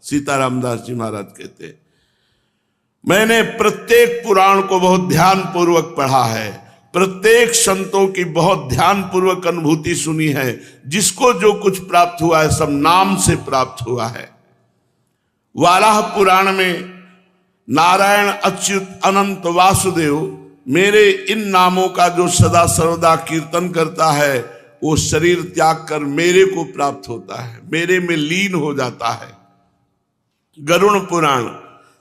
सीताराम दास जी महाराज कहते हैं, मैंने प्रत्येक पुराण को बहुत ध्यान पूर्वक पढ़ा है, प्रत्येक संतों की बहुत ध्यान पूर्वक अनुभूति सुनी है। जिसको जो कुछ प्राप्त हुआ है सब नाम से प्राप्त हुआ है। वाराह पुराण में नारायण, अच्युत, अनंत, वासुदेव, मेरे इन नामों का जो सदा सर्वदा कीर्तन करता है वो शरीर त्याग कर मेरे को प्राप्त होता है, मेरे में लीन हो जाता है। गरुड़ पुराण,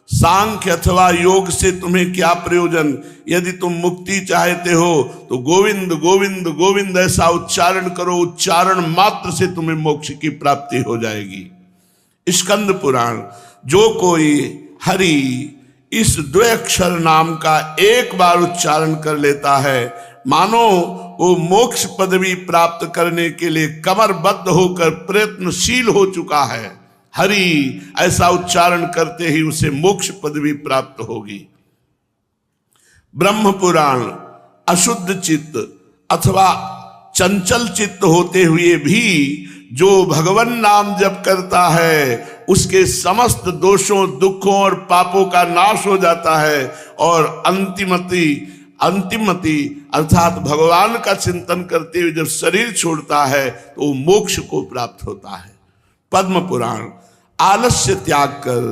सांख्य अथवा योग से तुम्हें क्या प्रयोजन, यदि तुम मुक्ति चाहते हो तो गोविंद गोविंद गोविंद ऐसा उच्चारण करो, उच्चारण मात्र से तुम्हें मोक्ष की प्राप्ति हो जाएगी। स्कंद पुराण, जो कोई हरि इस द्वयक्षर नाम का एक बार उच्चारण कर लेता है, मानो वो मोक्ष पदवी प्राप्त करने के लिए कमरबद्ध होकर प्रयत्नशील हो चुका है। हरि ऐसा उच्चारण करते ही उसे मोक्ष पदवी प्राप्त होगी। ब्रह्म पुराण, अशुद्ध चित्त अथवा चंचल चित्त होते हुए भी जो भगवान नाम जप करता है उसके समस्त दोषों, दुखों और पापों का नाश हो जाता है और अंतिमति अर्थात भगवान का चिंतन करते हुए जब शरीर छोड़ता है तो वो मोक्ष को प्राप्त होता है। पद्म पुराण, आलस्य त्याग कर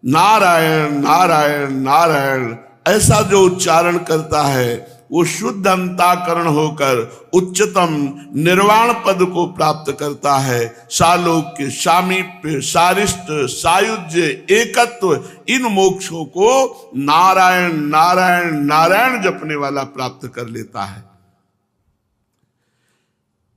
नारायण नारायण नारायण ऐसा जो उच्चारण करता है वो शुद्ध अंतःकरण होकर उच्चतम निर्वाण पद को प्राप्त करता है। सालोक्य, सामीप्य, सारिष्ट, सायुज्य, एकत्व, इन मोक्षों को नारायण नारायण नारायण जपने वाला प्राप्त कर लेता है।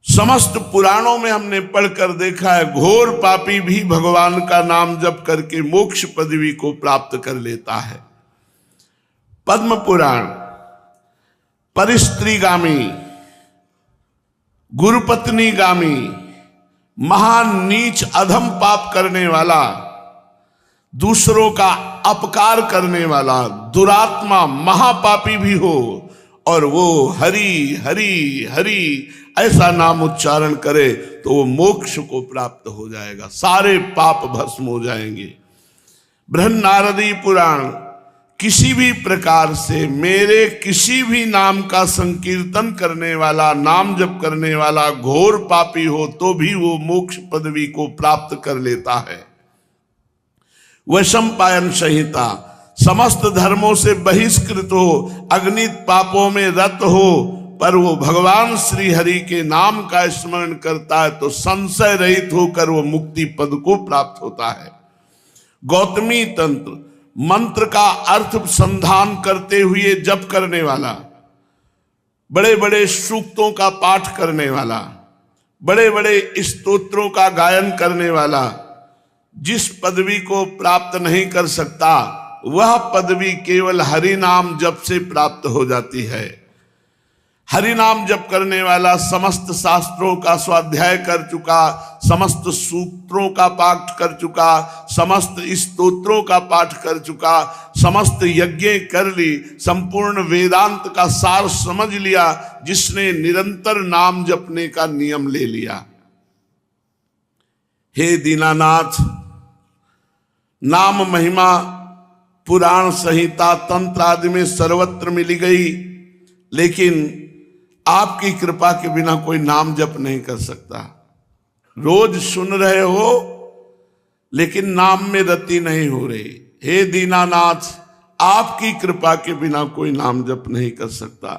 समस्त पुराणों में हमने पढ़कर देखा है घोर पापी भी भगवान का नाम जप करके मोक्ष पदवी को प्राप्त कर लेता है। पद्म पुराण, परिस्त्रीगामी, गुरुपत्नीगामी, महान नीच अधम पाप करने वाला, दूसरों का अपकार करने वाला, दुरात्मा, महापापी भी हो और वो हरि हरि हरि ऐसा नाम उच्चारण करे तो वो मोक्ष को प्राप्त हो जाएगा, सारे पाप भस्म हो जाएंगे। बृहन्नारदी पुराण, किसी भी प्रकार से मेरे किसी भी नाम का संकीर्तन करने वाला, नाम जप करने वाला घोर पापी हो तो भी वो मोक्ष पदवी को प्राप्त कर लेता है। वैशंपायन संहिता, समस्त धर्मों से बहिष्कृत हो, अग्नित पापों में रत हो, पर वो भगवान श्री हरि के नाम का स्मरण करता है तो संशय रहित होकर वो मुक्ति पद को प्राप्त होता है। गौतमी तंत्र, मंत्र का अर्थ संधान करते हुए जप करने वाला, बड़े बड़े सूक्तों का पाठ करने वाला, बड़े बड़े स्तोत्रों का गायन करने वाला, जिस पदवी को प्राप्त नहीं कर सकता वह पदवी केवल हरि नाम जप से प्राप्त हो जाती है। हरि नाम जप करने वाला समस्त शास्त्रों का स्वाध्याय कर चुका, समस्त सूत्रों का पाठ कर चुका, समस्त स्तोत्रों का पाठ कर चुका, समस्त यज्ञ कर ली, संपूर्ण वेदांत का सार समझ लिया, जिसने निरंतर नाम जपने का नियम ले लिया। हे दीनानाथ, नाम महिमा पुराण संहिता तंत्र आदि में सर्वत्र मिली गई, लेकिन आपकी कृपा के बिना कोई नाम जप नहीं कर सकता। रोज सुन रहे हो लेकिन नाम में रति नहीं हो रही। हे दीनानाथ, आपकी कृपा के बिना कोई नाम जप नहीं कर सकता।